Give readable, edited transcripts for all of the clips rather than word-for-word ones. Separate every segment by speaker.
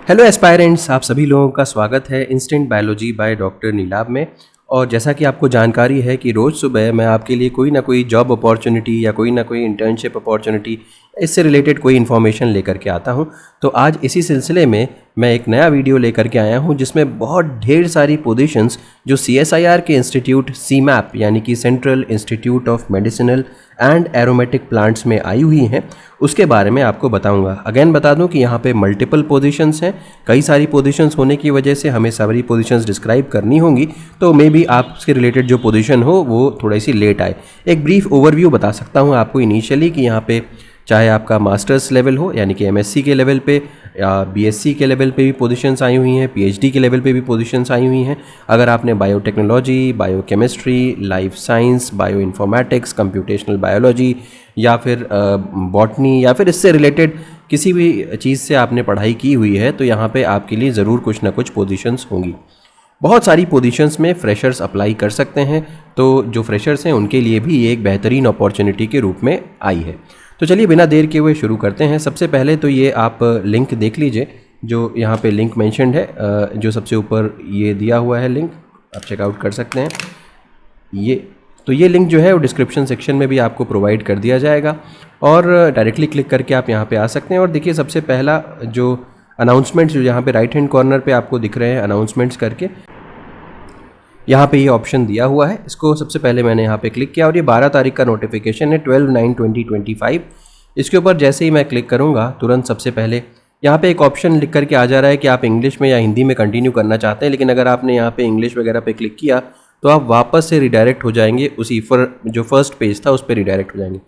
Speaker 1: Hello aspirants, आप सभी लोगों का स्वागत है instant biology by doctor Neelabh में। और जैसा कि आपको जानकारी है कि रोज़ सुबह मैं आपके लिए कोई ना कोई जॉब अपॉर्चुनिटी या कोई ना कोई इंटर्नशिप अपॉर्चुनिटी इससे रिलेटेड कोई इन्फॉर्मेशन लेकर के आता हूं। तो आज इसी सिलसिले में मैं एक नया वीडियो लेकर के आया हूं जिसमें बहुत ढेर सारी पोजीशंस जो CSIR के इंस्टीट्यूट CMAP यानी कि central institute of medicinal and aromatic plants में आई हुई हैं उसके बारे में आपको बताऊंगा। अगेन बता दूं कि यहाँ पे मल्टीपल पोजीशंस हैं, कई सारी पोजीशंस होने की वजह से हमें सारी पोजीशंस डिस्क्राइब करनी होंगी, तो मे बी आपके रिलेटेड जो पोजीशन हो वो थोड़ी सी लेट आए। एक ब्रीफ ओवरव्यू बता सकता हूँ आपको इनिशियली कि यहाँ पे चाहे आपका मास्टर्स लेवल हो यानी कि MSc के लेवल पे या BSc के लेवल पे भी पोजीशंस आई हुई हैं, PhD के लेवल पे भी पोजीशंस आई हुई हैं। अगर आपने biotechnology, biochemistry, life science, bio informatics, computational biology या फिर बॉटनी या फिर इससे रिलेटेड किसी भी चीज़ से आपने पढ़ाई की हुई है तो यहाँ पे आपके लिए ज़रूर कुछ ना कुछ पोजीशंस होंगी। बहुत सारी पोजीशंस में फ्रेशर्स अप्लाई कर सकते हैं, तो जो फ्रेशर्स हैं उनके लिए भी ये एक बेहतरीन अपॉर्चुनिटी के रूप में आई है। तो चलिए बिना देर किए हुए शुरू करते हैं। सबसे पहले तो ये आप लिंक देख लीजिए, जो यहाँ पे लिंक मेंशन्ड है, जो सबसे ऊपर ये दिया हुआ है लिंक, आप चेकआउट कर सकते हैं। ये लिंक जो है वो डिस्क्रिप्शन सेक्शन में भी आपको प्रोवाइड कर दिया जाएगा और डायरेक्टली क्लिक करके आप यहाँ पे आ सकते हैं। और देखिए सबसे पहला जो अनाउंसमेंट्स जो यहाँ पे राइट हैंड कॉर्नर पे आपको दिख रहे हैं अनाउंसमेंट्स करके, यहाँ पे ये ऑप्शन दिया हुआ है। इसको सबसे पहले मैंने यहाँ पे क्लिक किया और ये 12 तारीख का नोटिफिकेशन है, 12/9/2025। इसके ऊपर जैसे ही मैं क्लिक करूँगा तुरंत सबसे पहले यहाँ पे एक ऑप्शन लिख करके आ जा रहा है कि आप इंग्लिश में या हिंदी में कंटिन्यू करना चाहते हैं, लेकिन अगर आपने यहाँ पे इंग्लिश वगैरह पे क्लिक किया तो आप वापस से रिडायरेक्ट हो जाएंगे, उसी जो फर्स्ट पेज था उस पर रिडायरेक्ट हो जाएंगे।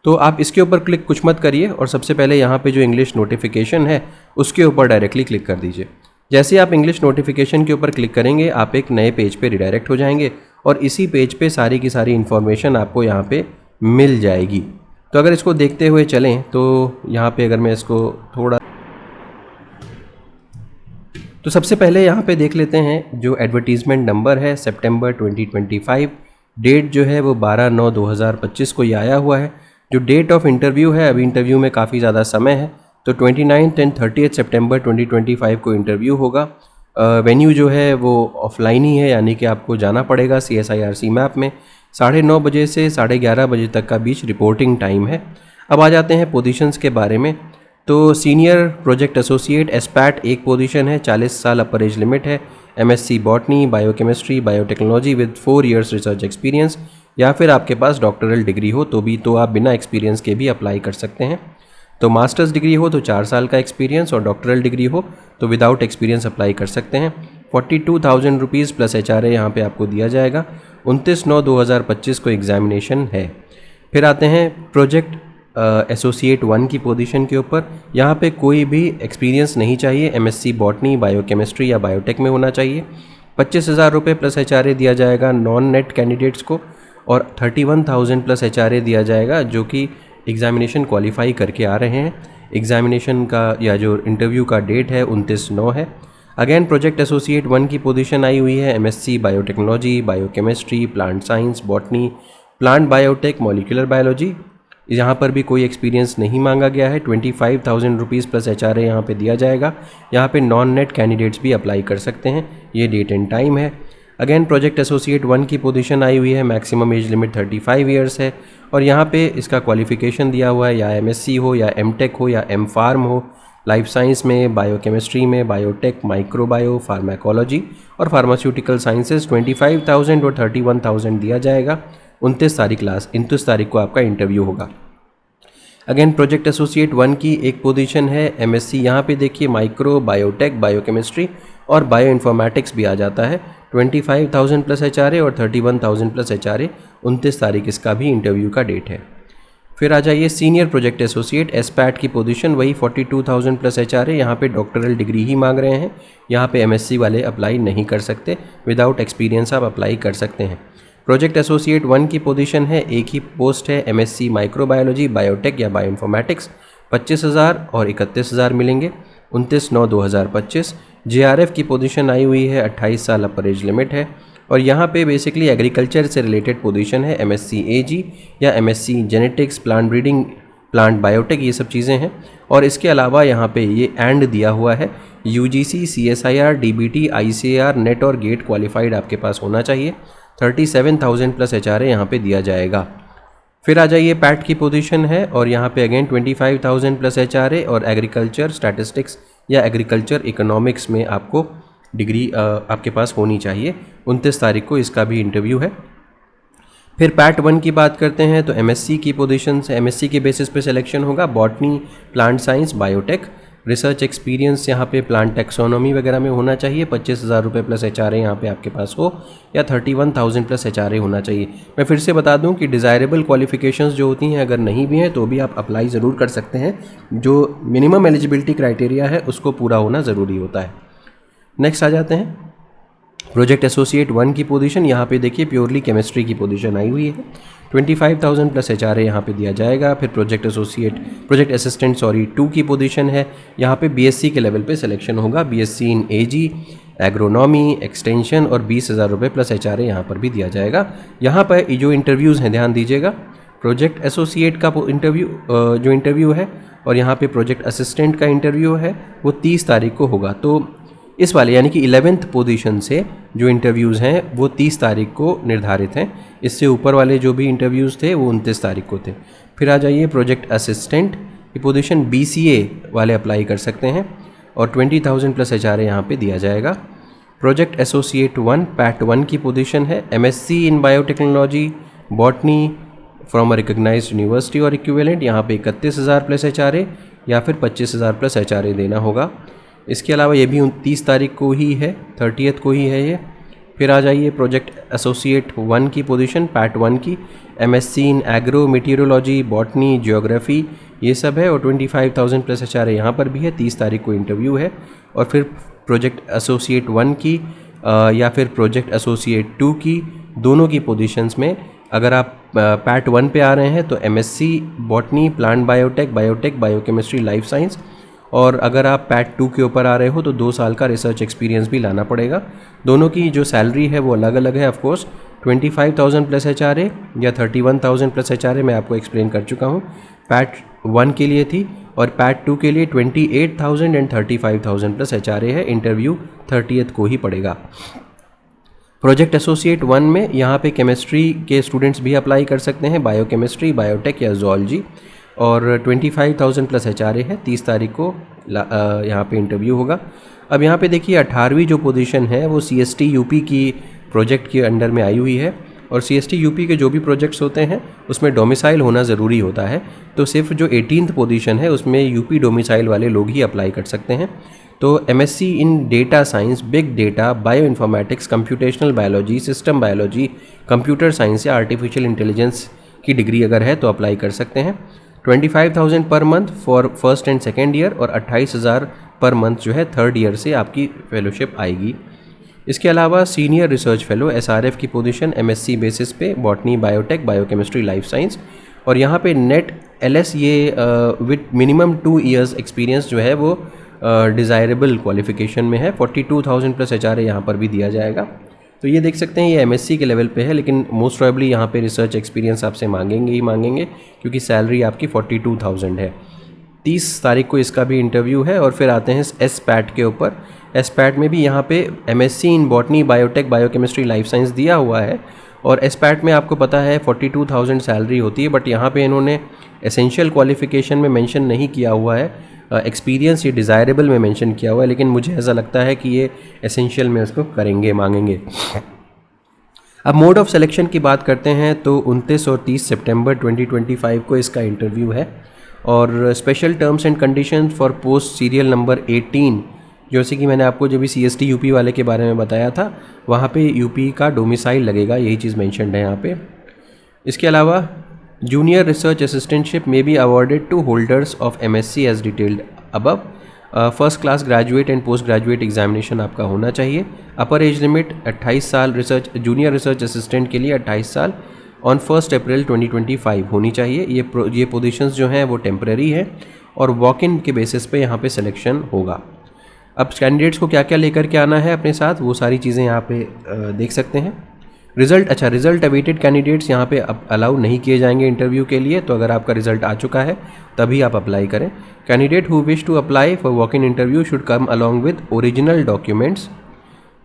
Speaker 1: तो आप इसके ऊपर क्लिक कुछ मत करिए और सबसे पहले यहाँ पे जो इंग्लिश नोटिफिकेशन है उसके ऊपर डायरेक्टली क्लिक कर दीजिए। जैसे आप इंग्लिश नोटिफिकेशन के ऊपर क्लिक करेंगे आप एक नए पेज पे रिडायरेक्ट हो जाएंगे और इसी पेज पे सारी की सारी इन्फॉर्मेशन आपको यहाँ पे मिल जाएगी। तो अगर इसको देखते हुए चलें तो यहाँ पे अगर मैं इसको तो सबसे पहले यहाँ पे देख लेते हैं जो एडवर्टीज़मेंट नंबर है सितंबर 2025, डेट जो है वो 12/9/2025 को ये आया हुआ है। जो डेट ऑफ इंटरव्यू है, अभी इंटरव्यू में काफ़ी ज़्यादा समय है, तो 29 एंड 30 सितंबर 2025 को इंटरव्यू होगा। वेन्यू जो है वो ऑफलाइन ही है, यानी कि आपको जाना पड़ेगा CSIR CMAP में। 9:30 बजे से 11:30 बजे तक का बीच रिपोर्टिंग टाइम है। अब आ जाते हैं पोजीशंस के बारे में। तो सीनियर प्रोजेक्ट एसोसिएट SPAT एक पोजीशन है, 40 साल अपर एज लिमिट है, MSc botany, biochemistry, biotechnology with 4 years research experience, या फिर आपके पास डॉक्टरल डिग्री हो तो आप बिना एक्सपीरियंस के भी अप्लाई कर सकते हैं। तो मास्टर्स डिग्री हो तो 4 साल का एक्सपीरियंस और डॉक्टरल डिग्री हो तो विदाउट एक्सपीरियंस अप्लाई कर सकते हैं। 42,000 रुपीज़ प्लस HRA यहाँ पे आपको दिया जाएगा। 29/9/2025 को एग्जामिनेशन है। फिर आते हैं प्रोजेक्ट एसोसिएट 1 की पोजीशन के ऊपर। यहाँ पे कोई भी एक्सपीरियंस नहीं चाहिए, MSc बॉटनी, बायोकेमिस्ट्री या बायोटेक में होना चाहिए। 25,000 रुपये प्लस HRA दिया जाएगा नॉन नेट कैंडिडेट्स को और 31,000 प्लस HRA दिया जाएगा जो कि एग्ज़ामिनेशन क्वालिफाई करके आ रहे हैं। एग्ज़ामिनेशन का या जो इंटरव्यू का डेट है 29/9 है। अगेन प्रोजेक्ट एसोसिएट 1 की पोजीशन आई हुई है, MSc biotechnology, biochemistry, plant science, botany, plant biotech, molecular biology. यहाँ पर भी कोई एक्सपीरियंस नहीं मांगा गया है। 25,000 रुपीज़ प्लस HRA यहाँ पे दिया जाएगा। यहाँ पे नॉन नेट कैंडिडेट्स भी अप्लाई कर सकते हैं। ये डेट एंड टाइम है। अगेन प्रोजेक्ट एसोसिएट 1 की पोजीशन आई हुई है, मैक्सिमम एज लिमिट 35 ईयर्स है और यहाँ पे इसका क्वालिफिकेशन दिया हुआ है, या MSc हो या MTech हो या M.Pharm हो, लाइफ साइंस में, बायोकेमिस्ट्री में, बायोटेक, माइक्रोबायो, फार्माकोलॉजी और फार्मास्यूटिकल साइंसेज। 25,000 और 31,000 दिया जाएगा। 29 तारीख को आपका इंटरव्यू होगा। अगेन प्रोजेक्ट एसोसिएट 1 की एक पोजीशन है, MSc, यहाँ पे देखिए माइक्रो बायोटेक, बायोकेमिस्ट्री और बायो इन्फॉर्मेटिक्स भी आ जाता है। 25,000 प्लस HRA और 31,000 प्लस HRA। 29 तारीख इसका भी इंटरव्यू का डेट है। फिर आ जाइए सीनियर प्रोजेक्ट एसोसिएट SPAT की पोजीशन, वही 42,000 प्लस HRA। यहाँ पे डॉक्टरल डिग्री ही मांग रहे हैं। यहाँ पे MSc वाले अप्लाई नहीं कर सकते, विदाउट एक्सपीरियंस आप अप्लाई कर सकते हैं। प्रोजेक्ट एसोसिएट 1 की पोजीशन है, एक ही पोस्ट है, MSc माइक्रोबायोलॉजी, बायोटेक या बायो इन्फॉर्मेटिक्स। 25,000 और 31,000 मिलेंगे। 29/9/2025। JRF की पोजीशन आई हुई है, 28 साल अपर एज लिमिट है और यहाँ पे बेसिकली एग्रीकल्चर से रिलेटेड पोजीशन है, MSc AG या MSc genetics, plant breeding, plant biotech, ये सब चीज़ें हैं। और इसके अलावा यहाँ पे ये एंड दिया हुआ है UGC, CSIR, DBT, ICAR, net और गेट क्वालिफाइड आपके पास होना चाहिए। 37,000 प्लस HRA यहाँ पे दिया जाएगा। फिर आ जाइए पैट की पोजीशन है और यहाँ पे अगेन 25,000 प्लस HRA और एग्रीकल्चर स्टैटिस्टिक्स या एग्रीकल्चर इकोनॉमिक्स में आपको डिग्री आपके पास होनी चाहिए। 29 तारीख को इसका भी इंटरव्यू है। फिर पैट 1 की बात करते हैं तो MSc की पोजीशन से MSc के बेसिस पे सिलेक्शन होगा। Botany, plant science, biotech, research experience यहाँ पे प्लांट टेक्सोनॉमी वगैरह में होना चाहिए। 25,000 रुपये प्लस HRA यहाँ पे आपके पास हो या 31,000 प्लस HRA होना चाहिए। मैं फिर से बता दूँ कि डिज़ायरेबल क्वालिफिकेशंस जो होती हैं अगर नहीं भी हैं तो भी आप अप्लाई ज़रूर कर सकते हैं। जो मिनिमम एलिजिबिलिटी क्राइटेरिया है उसको पूरा होना ज़रूरी होता है। नेक्स्ट आ जाते हैं प्रोजेक्ट एसोसिएट 1 की पोजीशन। यहाँ पे देखिए प्योरली केमिस्ट्री की पोजीशन आई हुई है। 25,000 प्लस HRA यहाँ पे दिया जाएगा। फिर प्रोजेक्ट असिस्टेंट 2 की पोजीशन है। यहाँ पे BSc के लेवल पे सिलेक्शन होगा। BSc इन AG, एग्रोनॉमी, एक्सटेंशन और 20,000 रुपये प्लस HRA यहाँ पर भी दिया जाएगा। यहाँ पर जो इंटरव्यूज़ हैं ध्यान दीजिएगा, प्रोजेक्ट एसोसिएट का जो इंटरव्यू है और यहाँ पे प्रोजेक्ट असिस्टेंट का इंटरव्यू है वो 30 तारीख को होगा। तो इस वाले यानी कि 11th पोजीशन से जो इंटरव्यूज़ हैं वो 30 तारीख को निर्धारित हैं। इससे ऊपर वाले जो भी इंटरव्यूज़ थे वो 29 तारीख को थे। फिर आ जाइए प्रोजेक्ट असिस्टेंट की पोजीशन BCA वाले अप्लाई कर सकते हैं और 20,000 प्लस HRA यहाँ पे दिया जाएगा। प्रोजेक्ट एसोसिएट 1 पैट 1 की पोजीशन है। MSc in biotechnology, botany from a recognised university और इक्विवेलेंट, यहाँ पे 31,000 प्लस HRA या फिर 25,000 प्लस HRA देना होगा। इसके अलावा ये भी 29 तारीख को ही है, 30th को ही है ये। फिर आ जाइए प्रोजेक्ट एसोसिएट 1 की पोजीशन पैट 1 की। MSc इन एग्रो, मेटीरियोलॉजी, बॉटनी, जियोग्राफी ये सब है और 25,000 प्लस HRA यहाँ पर भी है। 30 तारीख को इंटरव्यू है। और फिर प्रोजेक्ट एसोसिएट 1 की या फिर प्रोजेक्ट एसोसिएट 2 की दोनों की पोजीशंस में अगर आप पैट 1 पे आ रहे हैं तो MSc botany, plant biotech, biochemistry, life science, और अगर आप पैट 2 के ऊपर आ रहे हो तो 2 साल का रिसर्च एक्सपीरियंस भी लाना पड़ेगा। दोनों की जो सैलरी है वो अलग अलग है। ऑफकोर्स 25,000 प्लस HRA या 31,000 प्लस HRA मैं आपको एक्सप्लेन कर चुका हूँ। पैट 1 के लिए थी और पैट 2 के लिए 28,000 एंड 35,000 प्लस HRA है। इंटरव्यू 30th को ही पड़ेगा। प्रोजेक्ट एसोसिएट 1 में यहाँ पे केमिस्ट्री के स्टूडेंट्स भी अप्लाई कर सकते हैं, बायोकेमिस्ट्री, बायोटेक या जूलॉजी, और 25,000 प्लस HRA है। 30 तारीख को यहाँ पे इंटरव्यू होगा। अब यहाँ पे देखिए 18वीं जो पोजीशन है वो CST UP की प्रोजेक्ट के अंडर में आई हुई है और CST UP के जो भी प्रोजेक्ट्स होते हैं उसमें डोमिसाइल होना ज़रूरी होता है। तो सिर्फ जो 18th पोजीशन है उसमें UP डोमिसाइल वाले लोग ही अप्लाई कर सकते हैं। तो MSc in data science, big data, bioinformatics, computational biology, system biology, computer science या आर्टिफिशियल इंटेलिजेंस की डिग्री अगर है तो अप्लाई कर सकते हैं। 25,000 per month for first and second year और 28,000 पर मंथ जो है थर्ड ईयर से आपकी फेलोशिप आएगी। इसके अलावा सीनियर रिसर्च फेलो SRF की पोजीशन MSc बेसिस पे botany, biotech, biochemistry, life science, और यहाँ पे नेट LS ये विद मिनिमम 2 ईयर्स एक्सपीरियंस जो है वो डिज़ायरेबल क्वालिफिकेशन में है। 42,000 प्लस HRA यहाँ पर भी दिया जाएगा। तो ये देख सकते हैं ये MSc के लेवल पे है, लेकिन मोस्ट प्रोबेबली यहाँ पे रिसर्च एक्सपीरियंस आपसे मांगेंगे ही मांगेंगे क्योंकि सैलरी आपकी 42,000 है। 30 तारीख को इसका भी इंटरव्यू है। और फिर आते हैं SPAT के ऊपर। SPAT में भी यहाँ पे MSc in botany, biotech, biochemistry, life science दिया हुआ है और SPAT में आपको पता है 42,000 सैलरी होती है, बट यहाँ पे इन्होंने एसेंशियल क्वालिफिकेशन में मेंशन नहीं किया हुआ है, एक्सपीरियंस ये डिज़ायरेबल में मेंशन किया हुआ है, लेकिन मुझे ऐसा लगता है कि ये एसेंशियल में उसको करेंगे, मांगेंगे। अब मोड ऑफ सिलेक्शन की बात करते हैं तो 29 और 30 सितंबर 2025 को इसका इंटरव्यू है और special terms and condition for post serial number 18, जैसे कि मैंने आपको जब भी CST UP वाले के बारे में बताया था वहाँ पे UP का डोमिसाइल लगेगा, यही चीज़ मेंशन्ड है यहाँ पे। इसके अलावा जूनियर रिसर्च असिस्टेंटशिप में be awarded to holders of MSc as detailed above. First class graduate and post graduate examination आपका होना चाहिए। अपर एज लिमिट 28 साल, जूनियर रिसर्च असिस्टेंट के लिए 28 साल ऑन 1 अप्रैल 2025 होनी चाहिए। ये पोजीशंस जो हैं वो टेम्परेरी है और वॉक इन के बेसिस पे यहाँ पे सिलेक्शन होगा। अब कैंडिडेट्स को क्या क्या लेकर के आना है अपने साथ वो सारी चीज़ें यहाँ पे देख सकते हैं। रिज़ल्ट, अच्छा रिज़ल्ट अवेटेड कैंडिडेट्स यहाँ पे अलाउ नहीं किए जाएंगे इंटरव्यू के लिए, तो अगर आपका रिज़ल्ट आ चुका है तभी आप अप्लाई करें। Candidate who wish to apply for walk in interview should come along with original documents,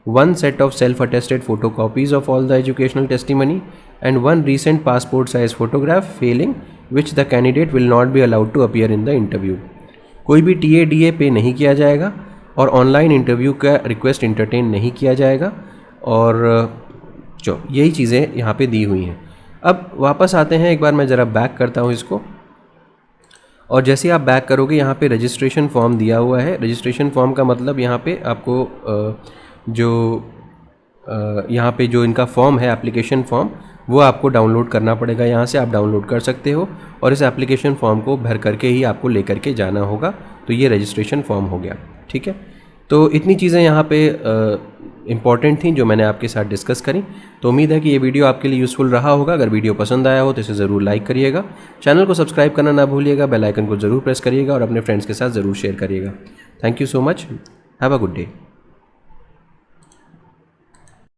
Speaker 1: one set of self-attested photocopies of all the educational testimony and one recent passport size photograph, failing which the candidate will not be allowed to appear in the interview। कोई भी TA पे नहीं किया जाएगा और online interview का request entertain नहीं किया जाएगा, और जो यही चीज़ें यहाँ पे दी हुई हैं। अब वापस आते हैं, एक बार मैं ज़रा बैक करता हूँ इसको, और जैसे आप बैक करोगे यहाँ पे रजिस्ट्रेशन फॉर्म दिया हुआ है। रजिस्ट्रेशन फॉर्म का मतलब यहाँ पे आपको यहाँ पे जो इनका फॉर्म है एप्लीकेशन फॉर्म, वो आपको डाउनलोड करना पड़ेगा। यहाँ से आप डाउनलोड कर सकते हो और इस एप्लीकेशन फॉर्म को भर करके ही आपको लेकर के जाना होगा। तो ये रजिस्ट्रेशन फॉर्म हो गया, ठीक है। तो इतनी चीज़ें यहाँ पे इम्पॉर्टेंट थी जो मैंने आपके साथ डिस्कस करी। तो उम्मीद है कि ये वीडियो आपके लिए यूज़फुल रहा होगा। अगर वीडियो पसंद आया हो तो इसे ज़रूर लाइक करिएगा, चैनल को सब्सक्राइब करना ना भूलिएगा, बेल आइकन को ज़रूर प्रेस करिएगा और अपने फ्रेंड्स के साथ ज़रूर शेयर करिएगा। Thank you so much, have a good day.